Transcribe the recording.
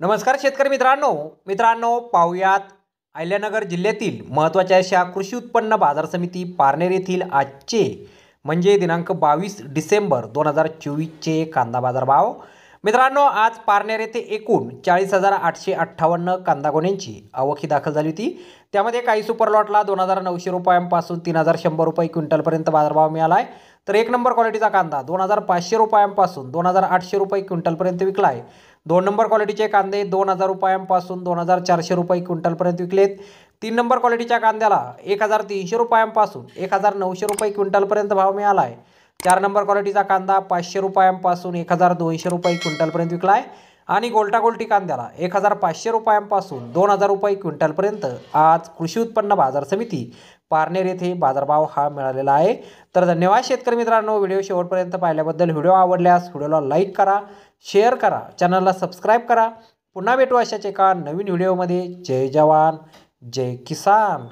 नमस्कार शेतकरी मित्रांनो मित्रांनो पाहुयात अहिल्यानगर जिल्ह्यातील महत्त्वाच्या अशा कृषी उत्पन्न बाजार समिती पारनेर येथील आजचे म्हणजे दिनांक 22 डिसेंबर 2024चे कांदा बाजार भाव। मित्रांनो आज पारनेर येथे एकूण 40,858 कांदा गोण्यांची आवक ही दाखल झाली होती। त्यामध्ये काही सुपर लॉटला 2,900 रुपयांपासून 3,100 रुपये क्विंटलपर्यंत बाजारभाव मिळाला आहे, तर एक नंबर क्वालिटीचा कांदा 2,500 रुपयांपासून 2,800 रुपये क्विंटलपर्यंत विकला आहे। दोन नंबर क्वालिटीचे कांदे 2,000 रुपयांपासून 2,400 रुपये क्विंटलपर्यंत विकलेत। तीन नंबर क्वालिटीच्या कांद्याला 1,300 रुपयांपासून 1,900 रुपये क्विंटलपर्यंत भाव मिळाला आहे। चार नंबर क्वालिटीचा कांदा 500 रुपयांपासून 1,200 रुपये क्विंटलपर्यंत विकला आहे आणि गोल्टा गोल्टी कांद्याला 1,500 रुपयांपासून 2,000 रुपये क्विंटलपर्यंत आज कृषी उत्पन्न बाजार समिती पारनेर येथे बाजारभाव हा मिळालेला आहे। तर धन्यवाद शेतकरी मित्रांनो, व्हिडिओ शेवटपर्यंत पाहिल्याबद्दल। व्हिडिओ आवडल्यास व्हिडिओला लाईक करा, शेअर करा, चॅनलला सबस्क्राईब करा। पुन्हा भेटू अशाच एका नवीन व्हिडिओमध्ये। जय जवान जय किसान।